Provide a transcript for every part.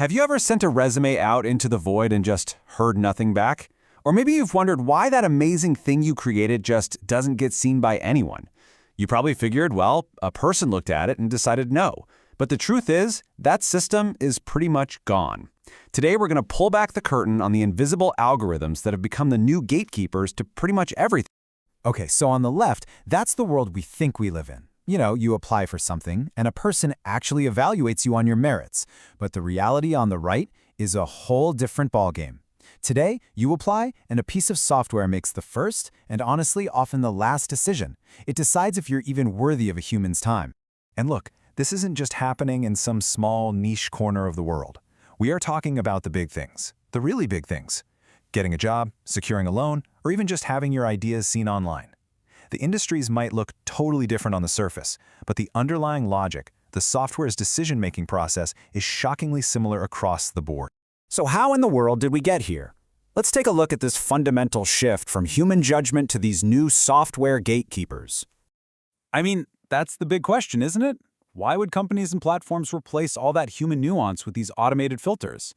Have you ever sent a resume out into the void and just heard nothing back? Or maybe you've wondered why that amazing thing you created just doesn't get seen by anyone. You probably figured, well, a person looked at it and decided no. But the truth is, that system is pretty much gone. Today, we're going to pull back the curtain on the invisible algorithms that have become the new gatekeepers to pretty much everything. Okay, so on the left, that's the world we think we live in. You know, you apply for something, and a person actually evaluates you on your merits. But the reality on the right is a whole different ballgame. Today, you apply, and a piece of software makes the first, and honestly, often the last decision. It decides if you're even worthy of a human's time. And look, this isn't just happening in some small niche corner of the world. We are talking about the big things, the really big things. Getting a job, securing a loan, or even just having your ideas seen online. The industries might look totally different on the surface, but the underlying logic, the software's decision-making process, is shockingly similar across the board. So how in the world did we get here? Let's take a look at this fundamental shift from human judgment to these new software gatekeepers. I mean, that's the big question, isn't it? Why would companies and platforms replace all that human nuance with these automated filters?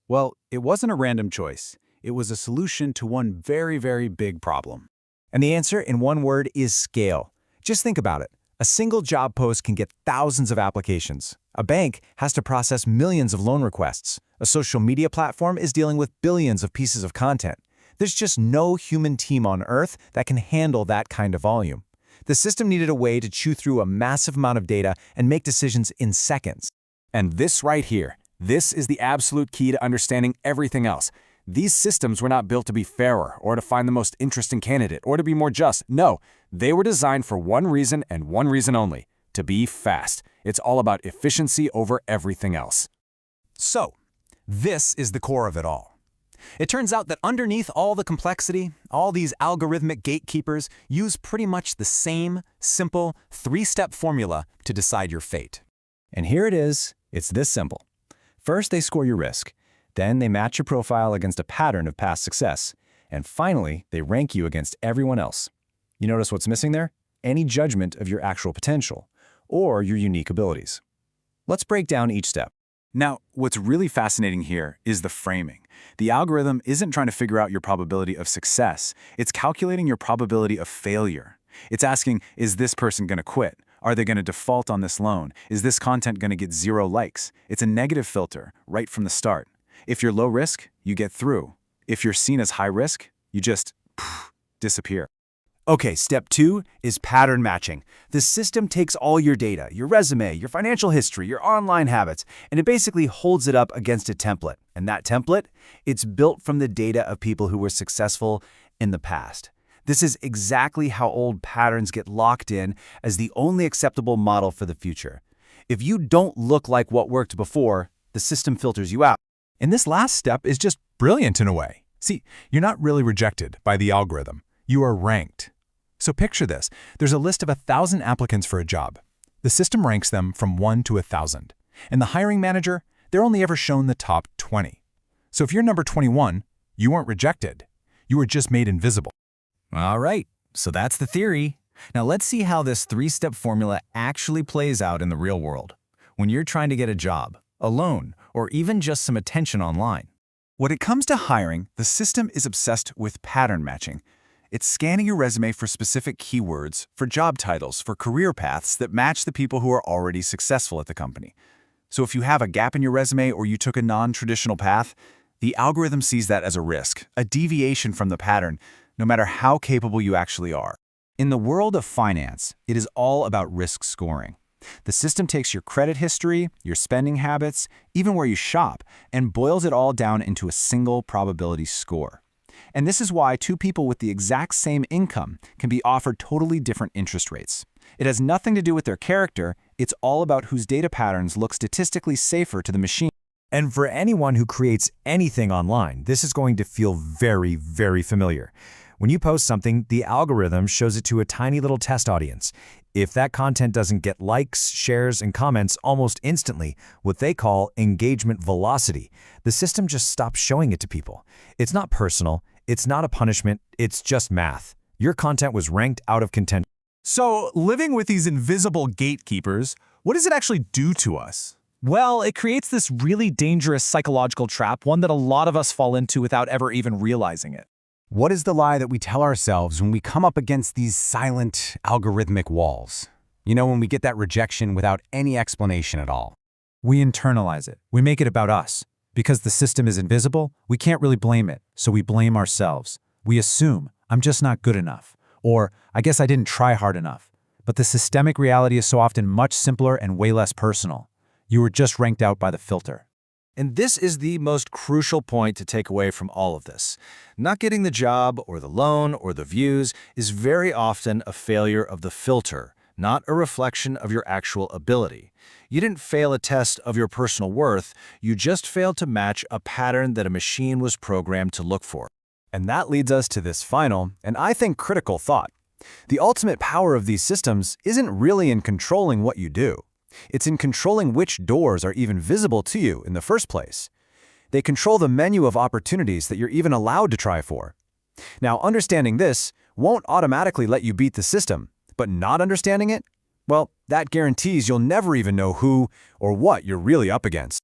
Well, it wasn't a random choice. It was a solution to one very, very big problem. And the answer, in one word, is scale. Just think about it. A single job post can get thousands of applications. A bank has to process millions of loan requests. A social media platform is dealing with billions of pieces of content. There's just no human team on Earth that can handle that kind of volume. The system needed a way to chew through a massive amount of data and make decisions in seconds. And this right here, this is the absolute key to understanding everything else. These systems were not built to be fairer or to find the most interesting candidate or to be more just. No, they were designed for one reason and one reason only, to be fast. It's all about efficiency over everything else. So, this is the core of it all. It turns out that underneath all the complexity, all these algorithmic gatekeepers use pretty much the same, simple, three-step formula to decide your fate. And here it is. It's this simple. First, they score your risk. Then they match your profile against a pattern of past success. And finally, they rank you against everyone else. You notice what's missing there? Any judgment of your actual potential or your unique abilities. Let's break down each step. Now, what's really fascinating here is the framing. The algorithm isn't trying to figure out your probability of success. It's calculating your probability of failure. It's asking, is this person going to quit? Are they going to default on this loan? Is this content going to get 0 likes? It's a negative filter right from the start. If you're low risk, you get through. If you're seen as high risk, you just disappear. Okay, step 2 is pattern matching. The system takes all your data, your resume, your financial history, your online habits, and it basically holds it up against a template. And that template, it's built from the data of people who were successful in the past. This is exactly how old patterns get locked in as the only acceptable model for the future. If you don't look like what worked before, the system filters you out. And this last step is just brilliant in a way. See, you're not really rejected by the algorithm. You are ranked. So picture this. There's a list of 1,000 applicants for a job. The system ranks them from 1 to 1,000. And the hiring manager, they're only ever shown the top 20. So if you're number 21, you weren't rejected. You were just made invisible. All right, so that's the theory. Now let's see how this three-step formula actually plays out in the real world. When you're trying to get a job, a loan, or even just some attention online. When it comes to hiring, the system is obsessed with pattern matching. It's scanning your resume for specific keywords, for job titles, for career paths that match the people who are already successful at the company. So if you have a gap in your resume or you took a non-traditional path, the algorithm sees that as a risk, a deviation from the pattern, no matter how capable you actually are. In the world of finance, it is all about risk scoring. The system takes your credit history, your spending habits, even where you shop, and boils it all down into a single probability score. And this is why two people with the exact same income can be offered totally different interest rates. It has nothing to do with their character, it's all about whose data patterns look statistically safer to the machine. And for anyone who creates anything online, this is going to feel very, very familiar. When you post something, the algorithm shows it to a tiny little test audience. If that content doesn't get likes, shares, and comments almost instantly, what they call engagement velocity, the system just stops showing it to people. It's not personal, it's not a punishment, it's just math. Your content was ranked out of contention. So living with these invisible gatekeepers, what does it actually do to us? Well, it creates this really dangerous psychological trap, one that a lot of us fall into without ever even realizing it. What is the lie that we tell ourselves when we come up against these silent, algorithmic walls? You know, when we get that rejection without any explanation at all. We internalize it. We make it about us. Because the system is invisible, we can't really blame it, so we blame ourselves. We assume, I'm just not good enough, or I guess I didn't try hard enough. But the systemic reality is so often much simpler and way less personal. You were just ranked out by the filter. And this is the most crucial point to take away from all of this. Not getting the job or the loan or the views is very often a failure of the filter, not a reflection of your actual ability. You didn't fail a test of your personal worth, you just failed to match a pattern that a machine was programmed to look for. And that leads us to this final, and I think critical thought. The ultimate power of these systems isn't really in controlling what you do. It's in controlling which doors are even visible to you in the first place. They control the menu of opportunities that you're even allowed to try for. Now, understanding this won't automatically let you beat the system, but not understanding it, well, that guarantees you'll never even know who or what you're really up against.